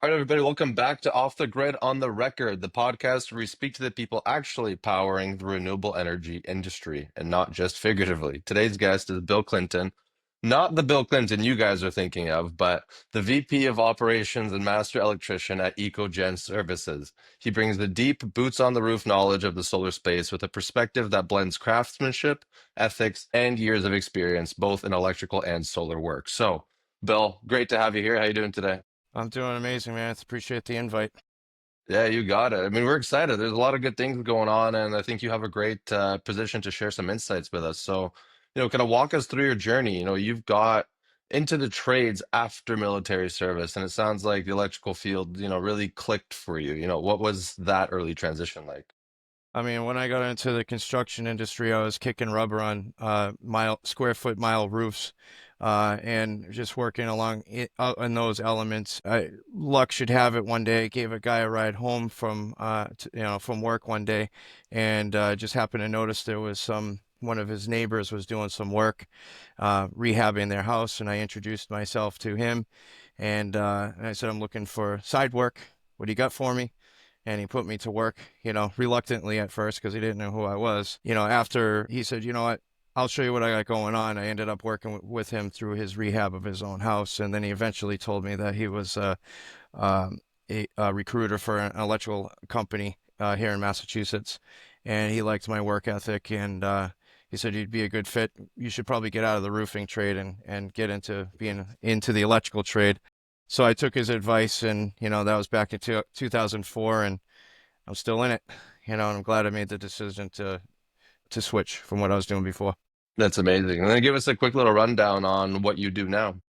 All right, everybody, welcome back to Off the Grid on the Record, the podcast where we speak to the people actually powering the renewable energy industry and not just figuratively. Today's guest is Bill Clinton, not the Bill Clinton you guys are thinking of, but the VP of Operations and Master Electrician at EcoGen Services. He brings the deep, boots on the roof knowledge of the solar space with a perspective that blends craftsmanship, ethics, and years of experience, both in electrical and solar work. So, Bill, great to have you here. How you doing today? I'm doing amazing, man. Appreciate the invite. Yeah, you got it. I mean, we're excited. There's a lot of good things going on, and I think you have a great position to share some insights with us. So, kind of walk us through your journey. You've got into the trades after military service, and it sounds like the electrical field, really clicked for you. What was that early transition like? I mean, when I got into the construction industry, I was kicking rubber on square foot mile roofs, and just working along in those elements. Luck should have it one day. I gave a guy a ride home from work one day, and just happened to notice there was one of his neighbors was doing some work, rehabbing their house, and I introduced myself to him, and I said, I'm looking for side work. What do you got for me? And he put me to work, reluctantly at first because he didn't know who I was. After he said, you know what, I'll show you what I got going on. I ended up working with him through his rehab of his own house. And then he eventually told me that he was a recruiter for an electrical company here in Massachusetts. And he liked my work ethic. And he said, you'd be a good fit. You should probably get out of the roofing trade and get into being into the electrical trade. So I took his advice, and that was back in 2004, and I'm still in it. And I'm glad I made the decision to switch from what I was doing before. That's amazing. And then give us a quick little rundown on what you do now.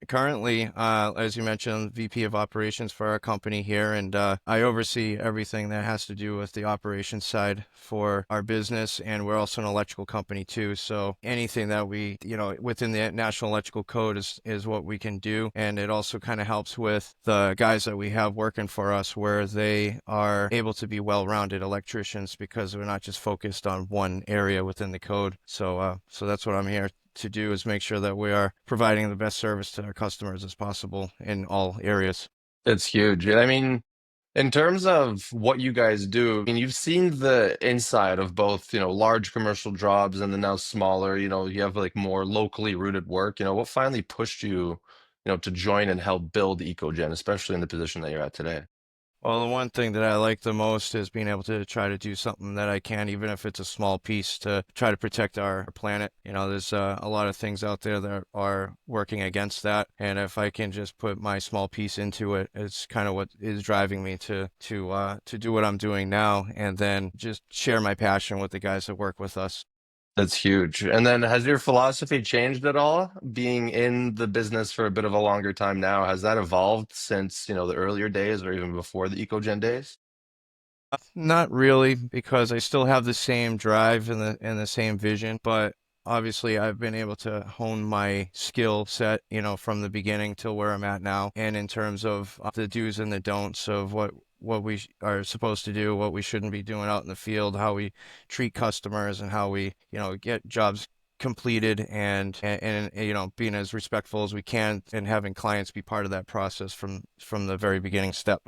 Currently, as you mentioned, VP of operations for our company here, and I oversee everything that has to do with the operations side for our business. And we're also an electrical company too. So anything that we, within the National Electrical Code is what we can do. And it also kind of helps with the guys that we have working for us, where they are able to be well-rounded electricians because we're not just focused on one area within the code. So that's what I'm here to do, is make sure that we are providing the best service to our customers as possible in all areas. It's huge. And I mean, in terms of what you guys do, I mean, you've seen the inside of both, large commercial jobs and then now smaller, you have like more locally rooted work. What finally pushed you, to join and help build EcoGen, especially in the position that you're at today? Well, the one thing that I like the most is being able to try to do something that I can, even if it's a small piece, to try to protect our planet. There's a lot of things out there that are working against that, and if I can just put my small piece into it, it's kind of what is driving me to do what I'm doing now, and then just share my passion with the guys that work with us. That's huge. And then has your philosophy changed at all? Being in the business for a bit of a longer time now, has that evolved since, the earlier days or even before the EcoGen days? Not really, because I still have the same drive and the same vision, but obviously I've been able to hone my skill set, from the beginning till where I'm at now. And in terms of the do's and the don'ts of what we are supposed to do, what we shouldn't be doing out in the field, how we treat customers, and how we, get jobs completed, and being as respectful as we can, and having clients be part of that process from the very beginning step.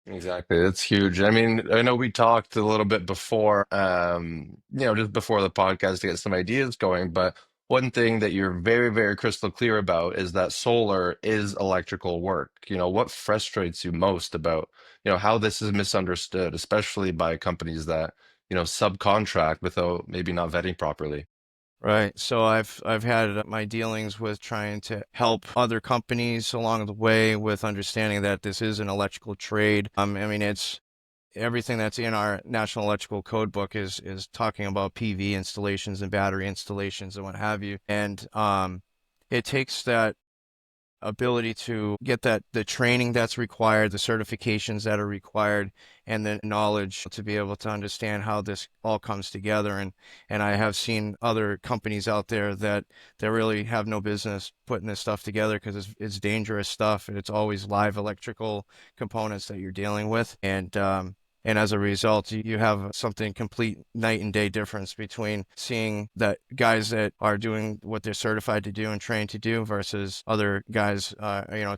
Exactly. That's huge. I mean, I know we talked a little bit before, just before the podcast to get some ideas going, but one thing that you're very, very crystal clear about is that solar is electrical work. What frustrates you most about, how this is misunderstood, especially by companies that, subcontract without maybe not vetting properly? Right. So I've had my dealings with trying to help other companies along the way with understanding that this is an electrical trade. I mean, it's everything that's in our National Electrical Code book is talking about PV installations and battery installations and what have you. And it takes that ability to get the training that's required, the certifications that are required, and the knowledge to be able to understand how this all comes together. And I have seen other companies out there that really have no business putting this stuff together because it's dangerous stuff, and it's always live electrical components that you're dealing with. And And as a result, you have something complete night and day difference between seeing that guys that are doing what they're certified to do and trained to do versus other guys,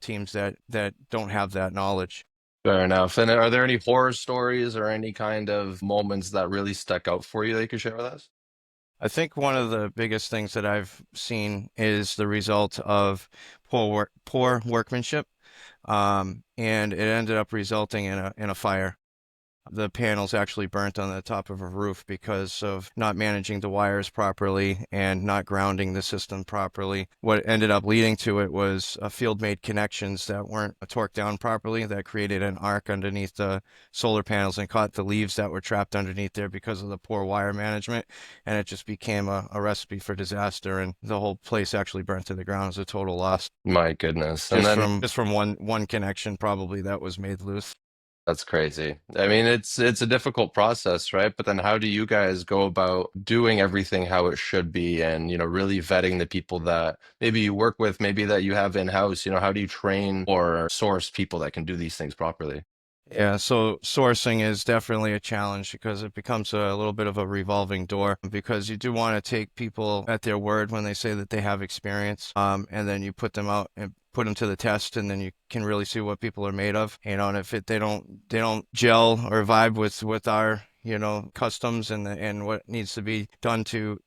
teams that don't have that knowledge. Fair enough. And are there any horror stories or any kind of moments that really stuck out for you that you could share with us? I think one of the biggest things that I've seen is the result of poor workmanship, and it ended up resulting in a fire. The panels actually burnt on the top of a roof because of not managing the wires properly and not grounding the system properly. What ended up leading to it was field-made connections that weren't torqued down properly that created an arc underneath the solar panels and caught the leaves that were trapped underneath there because of the poor wire management. And it just became a recipe for disaster. And the whole place actually burnt to the ground as a total loss My goodness. And just then from one connection probably that was made loose. that's crazy. I mean, it's a difficult process, right? But then how do you guys go about doing everything how it should be and, really vetting the people that maybe you work with, maybe that you have in-house, how do you train or source people that can do these things properly? Yeah, so sourcing is definitely a challenge because it becomes a little bit of a revolving door because you do want to take people at their word when they say that they have experience, and then you put them out and put them to the test, and then you can really see what people are made of. And if they don't gel or vibe with our customs and what needs to be done to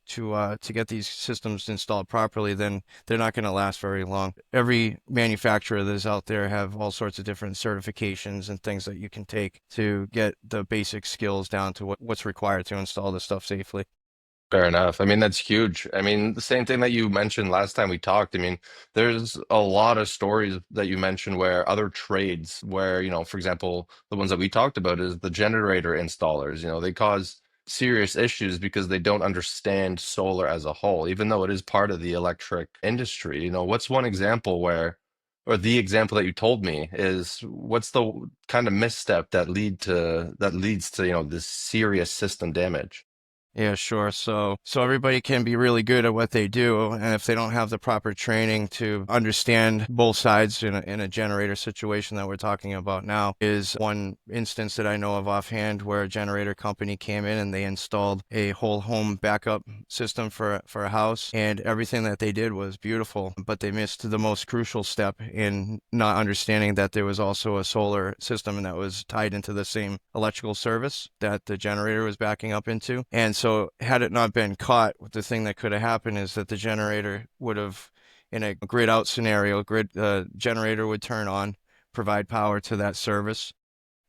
get these systems installed properly, then they're not going to last very long. Every manufacturer that is out there have all sorts of different certifications and things that you can take to get the basic skills down to what's required to install this stuff safely. Fair enough. I mean, that's huge. I mean, the same thing that you mentioned last time we talked. I mean, there's a lot of stories that you mentioned where other trades, where, for example, the ones that we talked about is the generator installers, they cause serious issues because they don't understand solar as a whole, even though it is part of the electric industry. What's one example where, or the example that you told me is what's the kind of misstep that leads to, this serious system damage? Yeah, sure. So everybody can be really good at what they do, and if they don't have the proper training to understand both sides in a generator situation that we're talking about now, is one instance that I know of offhand where a generator company came in and they installed a whole home backup system for a house, and everything that they did was beautiful, but they missed the most crucial step in not understanding that there was also a solar system and that was tied into the same electrical service that the generator was backing up into. And so had it not been caught, the thing that could have happened is that the generator would have, in a grid out scenario, generator would turn on, provide power to that service.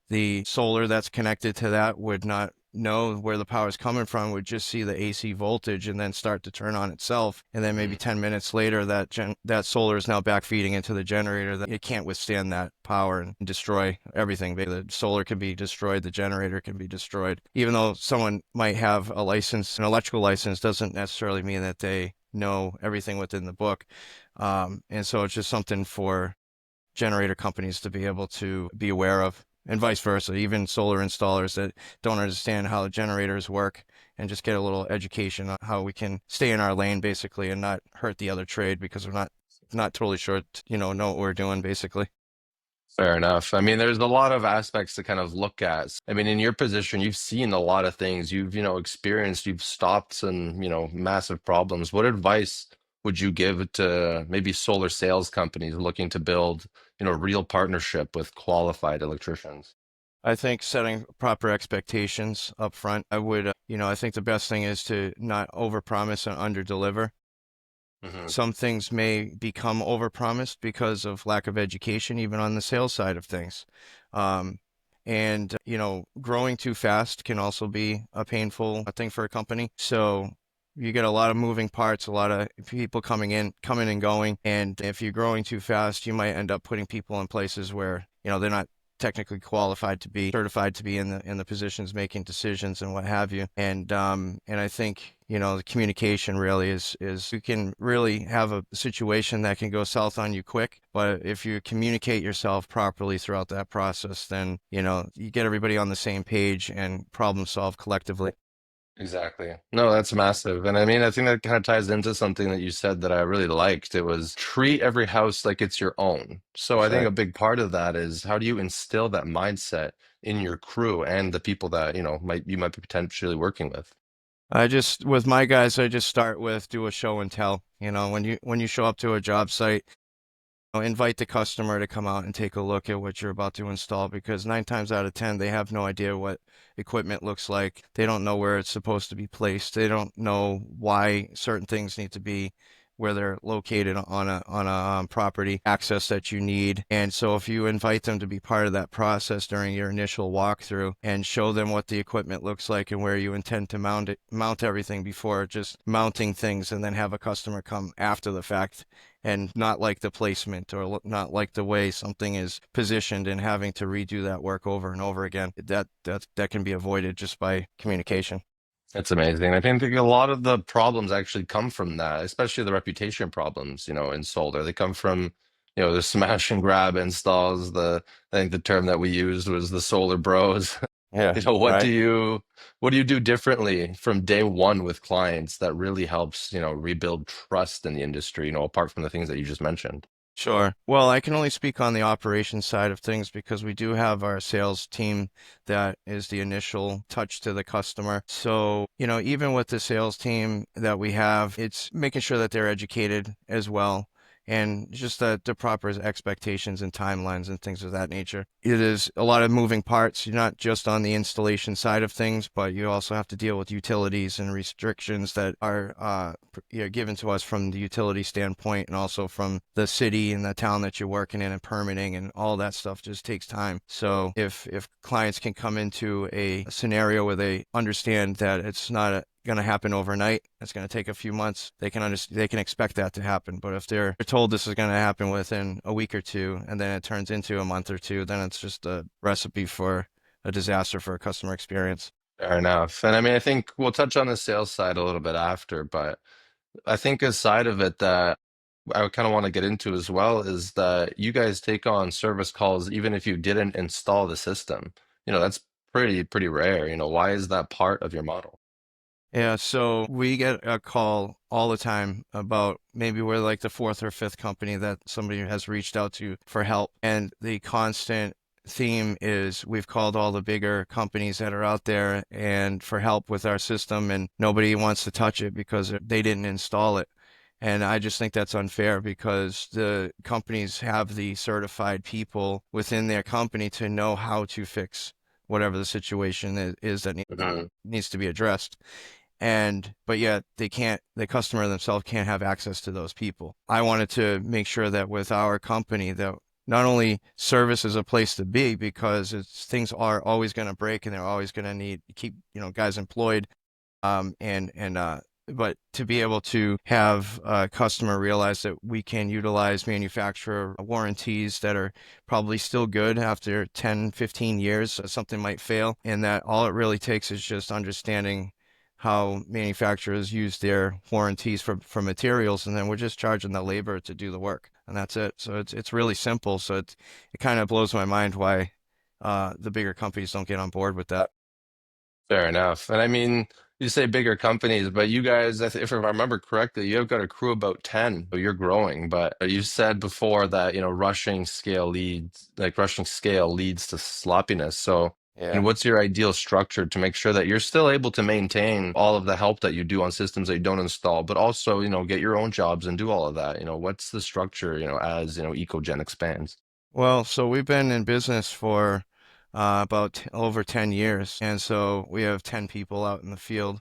The solar that's connected to that would not know where the power is coming from, would just see the AC voltage and then start to turn on itself. And then maybe 10 minutes later, that solar is now back feeding into the generator. That it can't withstand that power and destroy everything. The solar can be destroyed, the generator can be destroyed. Even though someone might have a license, an electrical license, doesn't necessarily mean that they know everything within the book. And so it's just something for generator companies to be able to be aware of, and vice versa. Even solar installers that don't understand how the generators work and just get a little education on how we can stay in our lane basically and not hurt the other trade because we're not totally sure, know what we're doing basically. Fair enough. I mean, there's a lot of aspects to kind of look at. I mean, in your position, you've seen a lot of things. You've, experienced, you've stopped some, massive problems. What advice would you give to maybe solar sales companies looking to build, real partnership with qualified electricians? I think setting proper expectations up front, I would, I think the best thing is to not overpromise and underdeliver. Hmm. Some things may become overpromised because of lack of education, even on the sales side of things. Um, and, growing too fast can also be a painful thing for a company. So you get a lot of moving parts, a lot of people coming and going. And if you're growing too fast, you might end up putting people in places where, they're not technically qualified to be certified to be in the positions making decisions and what have you. And I think, the communication really is you can really have a situation that can go south on you quick, but if you communicate yourself properly throughout that process, then, you get everybody on the same page and problem solve collectively. Exactly. No, that's massive. And I mean, I think that kind of ties into something that you said that I really liked. It was treat every house like it's your own. So I That's think right. a big part of that is how do you instill that mindset in your crew and the people that, you might be potentially working with. With my guys, I just start with do a show and tell. When you show up to a job site, invite the customer to come out and take a look at what you're about to install because 9 times out of 10, they have no idea what equipment looks like. They don't know where it's supposed to be placed. They don't know why certain things need to be where they're located on a property access that you need. And so if you invite them to be part of that process during your initial walkthrough and show them what the equipment looks like and where you intend to mount everything before just mounting things and then have a customer come after the fact and not like the placement or not like the way something is positioned and having to redo that work over and over again. That can be avoided just by communication. That's amazing. I think a lot of the problems actually come from that, especially the reputation problems, in solar. They come from, the smash and grab installs. I think the term that we used was the solar bros. Yeah, What do right. you do differently from day one with clients that really helps, rebuild trust in the industry, apart from the things that you just mentioned? Sure. Well, I can only speak on the operations side of things because we do have our sales team that is the initial touch to the customer. So, even with the sales team that we have, it's making sure that they're educated as well and just the proper expectations and timelines and things of that nature. It is a lot of moving parts. You're not just on the installation side of things, but you also have to deal with utilities and restrictions that are given to us from the utility standpoint and also from the city and the town that you're working in and permitting and all that stuff just takes time. So if clients can come into a scenario where they understand that it's not going to happen overnight, it's going to take a few months, they can expect that to happen. But if they're told this is going to happen within a week or two and then it turns into a month or two, then it's just a recipe for a disaster for a customer experience. Fair enough. And I mean, I think we'll touch on the sales side a little bit after, but I think a side of it that I kind of want to get into as well is that you guys take on service calls even if you didn't install the system. That's pretty rare. Why is that part of your model? Yeah, so we get a call all the time about maybe we're like the fourth or fifth company that somebody has reached out to for help. And the constant theme is we've called all the bigger companies that are out there and for help with our system, and nobody wants to touch it because they didn't install it. And I just think that's unfair because the companies have the certified people within their company to know how to fix whatever the situation is that Mhm. needs to be addressed but yet the customer themselves can't have access to those people. I wanted to make sure that with our company that not only service is a place to be because things are always going to break and they're always going to need to keep guys employed, and but to be able to have a customer realize that we can utilize manufacturer warranties that are probably still good after 10, 15 years, something might fail, and that all it really takes is just understanding how manufacturers use their warranties for materials, and then we're just charging the labor to do the work, and that's it. So it's really simple. So it kind of blows my mind why the bigger companies don't get on board with that. Fair enough. And I mean, you say bigger companies, but you guys, if I remember correctly, you've got a crew about 10, but you're growing. But you said before that, rushing scale leads to sloppiness. So, Yeah. and what's your ideal structure to make sure that you're still able to maintain all of the help that you do on systems that you don't install, but also, get your own jobs and do all of that? What's the structure, as, EcoGen expands? Well, so we've been in business for over 10 years, and so we have 10 people out in the field.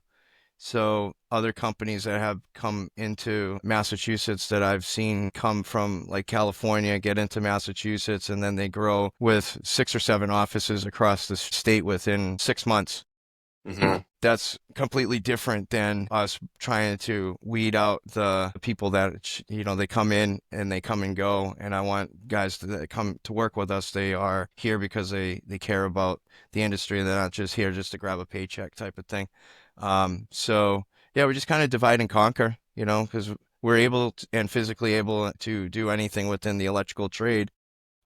So other companies that have come into Massachusetts that I've seen come from like California, get into Massachusetts, and then they grow with 6 or 7 offices across the state within 6 months. Hmm. That's completely different than us trying to weed out the people that they come in and they come and go. And I want guys that come to work with us. They are here because they care about the industry. They're not just here just to grab a paycheck type of thing. So yeah, we just kind of divide and conquer, because we're able and physically able to do anything within the electrical trade.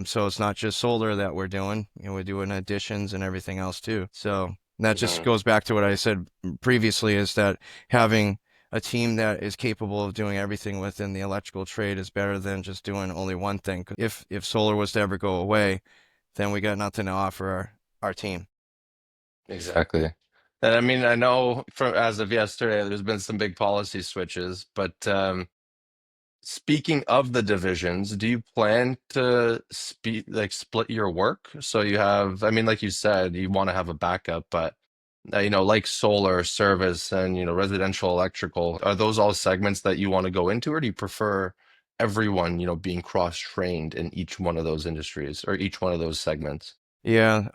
So it's not just solar that we're doing, we're doing additions and everything else too. So And that just Mhm. goes back to what I said previously, is that having a team that is capable of doing everything within the electrical trade is better than just doing only one thing. If solar was to ever go away, then we got nothing to offer our team. Exactly. And I mean, I know from as of yesterday, there's been some big policy switches, but speaking of the divisions, do you plan to split your work? So you have, I mean, like you said, you want to have a backup, but like solar service and residential electrical, are those all segments that you want to go into, or do you prefer everyone, being cross-trained in each one of those industries or each one of those segments? Yeah,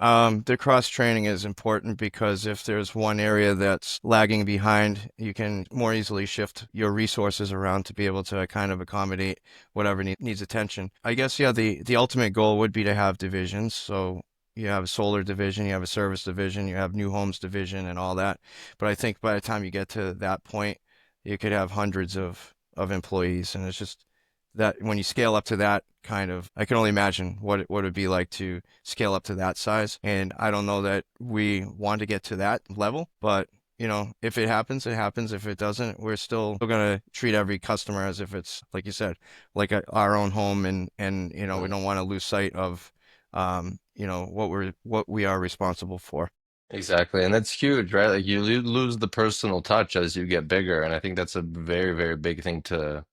the cross training is important because if there's one area that's lagging behind, you can more easily shift your resources around to be able to kind of accommodate whatever needs attention. I guess, yeah, the ultimate goal would be to have divisions. So you have a solar division, you have a service division, you have new homes division, and all that. But I think by the time you get to that point, you could have hundreds of employees, and it's just that when you scale up to that kind of, I can only imagine what it'd be like to scale up to that size. And I don't know that we want to get to that level, but if it happens, it happens. If it doesn't, we're still going to treat every customer as if it's, like you said, like our own home, and we Mm. don't want to lose sight of what we are responsible for. Exactly. And that's huge, right? Like you lose the personal touch as you get bigger. And I think that's a very, very big thing to,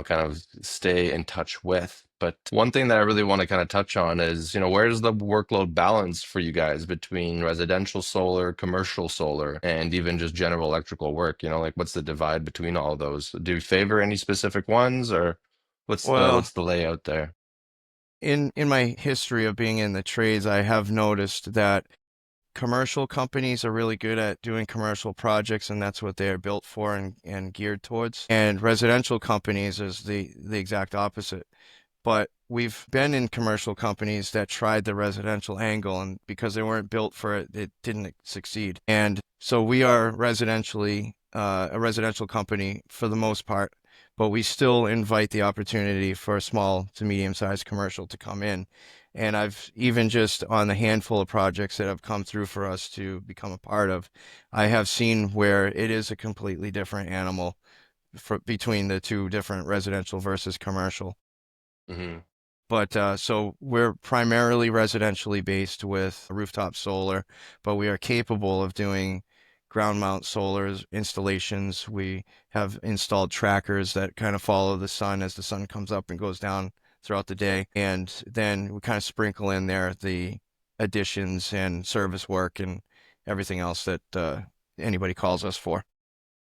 kind of stay in touch with. But one thing that I really want to kind of touch on is, where's the workload balance for you guys between residential solar, commercial solar, and even just general electrical work? Like what's the divide between all of those? Do you favor any specific ones, or what's the Well, what's the layout there? in my history of being in the trades, I have noticed that commercial companies are really good at doing commercial projects, and that's what they are built for and geared towards. And residential companies is the exact opposite. But we've been in commercial companies that tried the residential angle, and because they weren't built for it, it didn't succeed. And so we are a residential company for the most part, but we still invite the opportunity for a small to medium-sized commercial to come in. And I've even just on the handful of projects that have come through for us to become a part of, I have seen where it is a completely different animal between the two different residential versus commercial. Hmm. But so we're primarily residentially based with rooftop solar, but we are capable of doing ground mount solar installations. We have installed trackers that kind of follow the sun as the sun comes up and goes down throughout the day. And then we kind of sprinkle in there the additions and service work and everything else that anybody calls us for.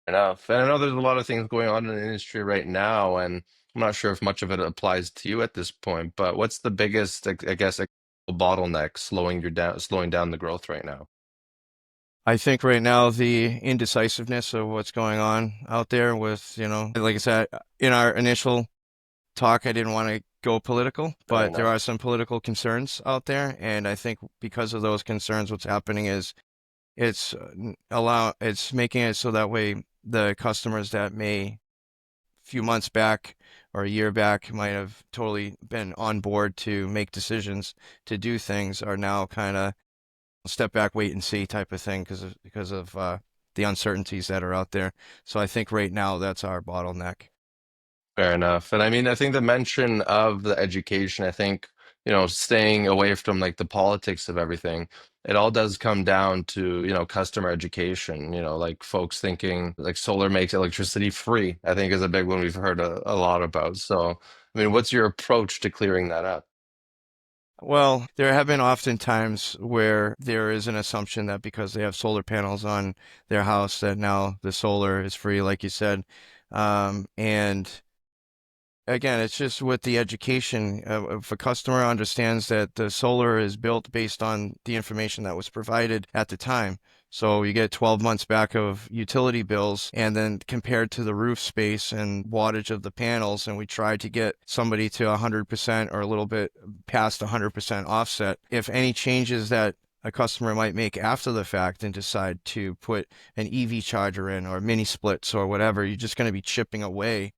Enough. And I know there's a lot of things going on in the industry right now, and I'm not sure if much of it applies to you at this point, but what's the biggest, I guess, bottleneck slowing down the growth right now? I think right now the indecisiveness of what's going on out there with, like I said, in our initial talk, I didn't want to go political, Fair but there enough. are some political concerns out there, and I think because of those concerns, what's happening is it's making it so that way the customers that may few months back or a year back might have totally been on board to make decisions to do things are now kind of step back, wait and see type of thing because of the uncertainties that are out there. So I think right now that's our bottleneck. Fair enough. And I mean, I think the mention of the education, I think, staying away from like the politics of everything, it all does come down to, customer education, like folks thinking like solar makes electricity free, I think is a big one we've heard a lot about. So, I mean, what's your approach to clearing that up? Well, there have been often times where there is an assumption that because they have solar panels on their house that now the solar is free, like you said. And again, it's just with the education. If a customer understands that the solar is built based on the information that was provided at the time, so you get 12 months back of utility bills, and then compared to the roof space and wattage of the panels, and we try to get somebody to 100% or a little bit past 100% offset. If any changes that a customer might make after the fact and decide to put an EV charger in or mini splits or whatever, you're just going to be chipping away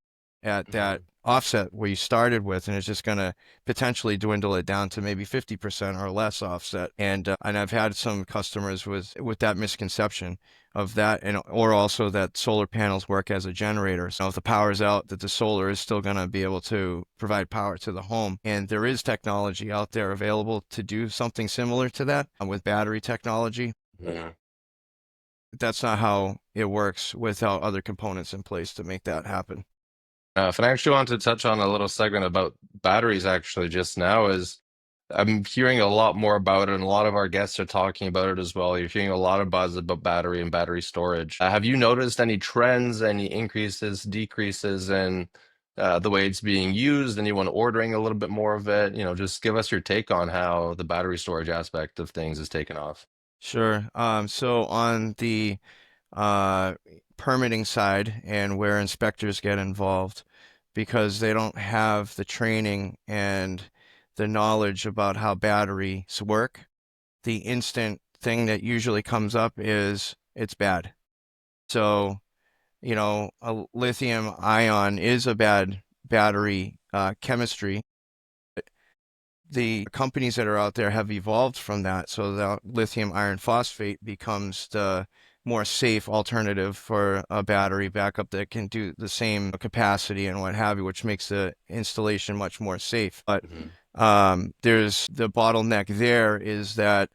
at that Hmm. offset where you started with, and it's just going to potentially dwindle it down to maybe 50% or less offset. And I've had some customers with that misconception of that, and or also that solar panels work as a generator. So if the power's out, that the solar is still going to be able to provide power to the home. And there is technology out there available to do something similar to that with battery technology. Hmm. That's not how it works without other components in place to make that happen. And I actually wanted to touch on a little segment about batteries actually just now is I'm hearing a lot more about it, and a lot of our guests are talking about it as well. You're hearing a lot of buzz about battery and battery storage. Have you noticed any trends, any increases, decreases in the way it's being used? Anyone ordering a little bit more of it? Just give us your take on how the battery storage aspect of things is taken off. Sure. So on the uh, permitting side and where inspectors get involved, because they don't have the training and the knowledge about how batteries work, the instant thing that usually comes up is it's bad. So, a lithium ion is a bad battery chemistry. The companies that are out there have evolved from that, so the lithium iron phosphate becomes the more safe alternative for a battery backup that can do the same capacity and what have you, which makes the installation much more safe. But Hmm. there's the bottleneck there is that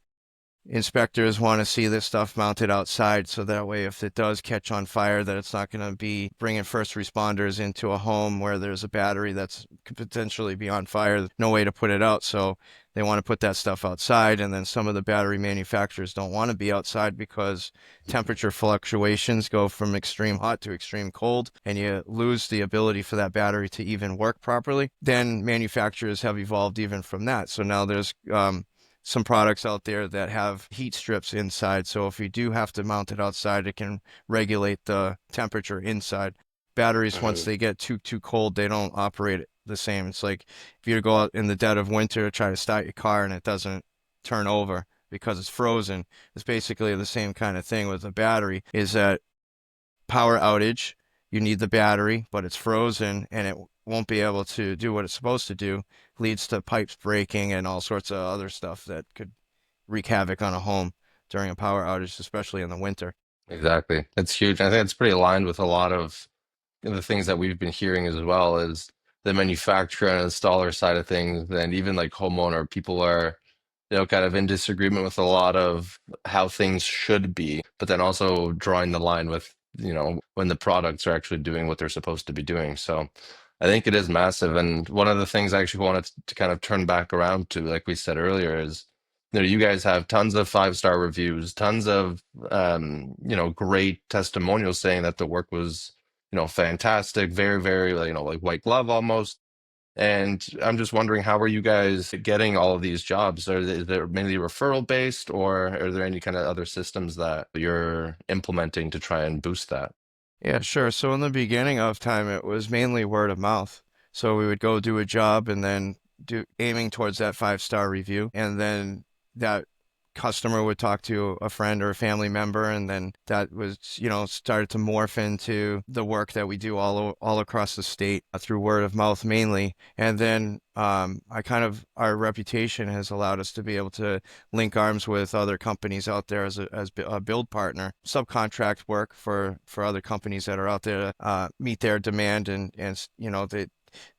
inspectors want to see this stuff mounted outside so that way if it does catch on fire that it's not going to be bringing first responders into a home where there's a battery that's could potentially be on fire. No way to put it out, so they want to put that stuff outside. And then some of the battery manufacturers don't want to be outside because temperature fluctuations go from extreme hot to extreme cold and you lose the ability for that battery to even work properly. Then manufacturers have evolved even from that, so now there's some products out there that have heat strips inside. So if you do have to mount it outside, it can regulate the temperature inside. Batteries, once Hmm. they get too cold, they don't operate the same. It's like if you go out in the dead of winter, try to start your car and it doesn't turn over because it's frozen. It's basically the same kind of thing with a battery, is that power outage, you need the battery, but it's frozen and it won't be able to do what it's supposed to do, leads to pipes breaking and all sorts of other stuff that could wreak havoc on a home during a power outage, especially in the winter. Exactly. It's huge. I think it's pretty aligned with a lot of the things that we've been hearing as well is the manufacturer and installer side of things, and even like homeowner, people are, kind of in disagreement with a lot of how things should be, but then also drawing the line with, when the products are actually doing what they're supposed to be doing. So I think it is massive. And one of the things I actually wanted to kind of turn back around to, like we said earlier, is you guys have tons of five-star reviews, tons of great testimonials saying that the work was fantastic, very, very, like, like white glove almost. And I'm just wondering, how are you guys getting all of these jobs? Is there mainly referral based, or are there any kind of other systems that you're implementing to try and boost that? Yeah, sure. So in the beginning of time, it was mainly word of mouth. So we would go do a job and then do aiming towards that 5-star review. And then that customer would talk to a friend or a family member. And then that was, started to morph into the work that we do all across the state through word of mouth mainly. And then our reputation has allowed us to be able to link arms with other companies out there as a build partner, subcontract work for other companies that are out there to meet their demand. And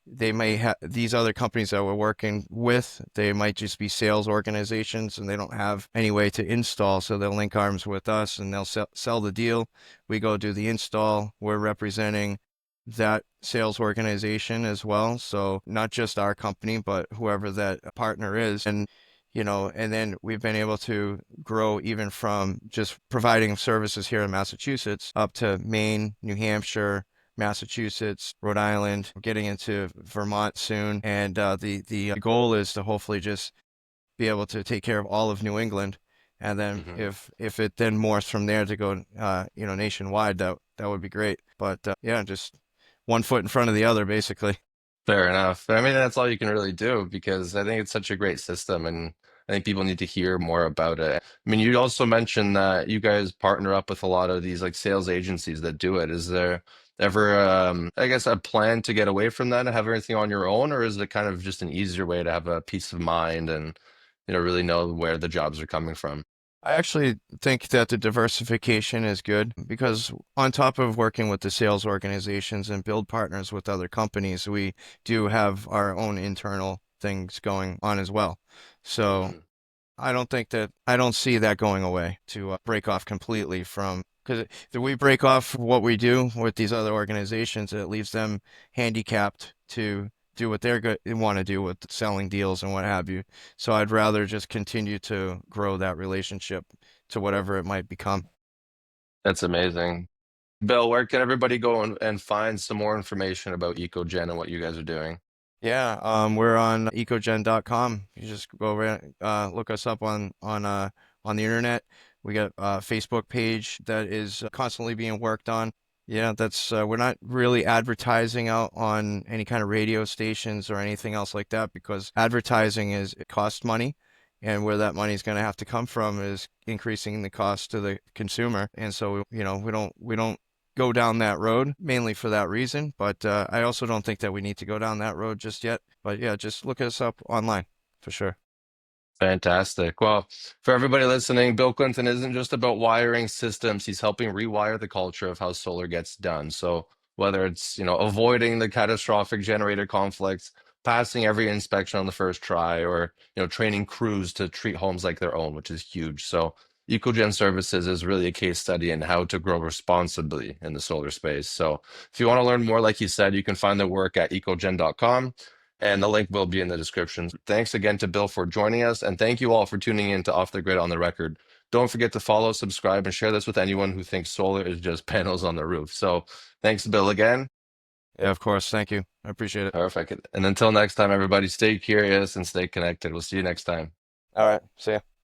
they may have these other companies that we're working with, they might just be sales organizations and they don't have any way to install, so they'll link arms with us and they'll sell the deal. We go do the install. We're representing that sales organization as well. So not just our company, but whoever that partner is. And then we've been able to grow even from just providing services here in Massachusetts up to Maine, New Hampshire, Massachusetts, Rhode Island, getting into Vermont soon. And the goal is to hopefully just be able to take care of all of New England. And then Hmm. if it then morphs from there to go, nationwide, that would be great. But yeah, just one foot in front of the other, basically. Fair enough. I mean, that's all you can really do because I think it's such a great system, and I think people need to hear more about it. I mean, you also mentioned that you guys partner up with a lot of these like sales agencies that do it. Is there ever, I guess, a plan to get away from that and have everything on your own, or is it kind of just an easier way to have a peace of mind and, really know where the jobs are coming from? I actually think that the diversification is good because on top of working with the sales organizations and build partners with other companies, we do have our own internal things going on as well. So Hmm. I don't see that going away to break off completely from, because if we break off what we do with these other organizations, it leaves them handicapped to do what they're good want to do with selling deals and what have you. So I'd rather just continue to grow that relationship to whatever it might become. That's amazing. Bill, where can everybody go and find some more information about EcoGen and what you guys are doing? Yeah, we're on ecogen.com. You just go over, look us up on the internet. We got a Facebook page that is constantly being worked on. Yeah, that's we're not really advertising out on any kind of radio stations or anything else like that because advertising it costs money, and where that money is going to have to come from is increasing the cost to the consumer. And so, we don't go down that road mainly for that reason. But I also don't think that we need to go down that road just yet. But yeah, just look us up online for sure. Fantastic. Well, for everybody listening, Bill Clinton isn't just about wiring systems. He's helping rewire the culture of how solar gets done. So whether it's, avoiding the catastrophic generator conflicts, passing every inspection on the first try, or, training crews to treat homes like their own, which is huge. So EcoGen Services is really a case study in how to grow responsibly in the solar space. So if you want to learn more, like you said, you can find the work at ecogen.com, and the link will be in the description. Thanks again to Bill for joining us, and thank you all for tuning in to Off the Grid on the Record. Don't forget to follow, subscribe, and share this with anyone who thinks solar is just panels on the roof. So thanks, Bill, again. Yeah, of course. Thank you. I appreciate it. Perfect. And until next time, everybody, stay curious and stay connected. We'll see you next time. All right. See ya.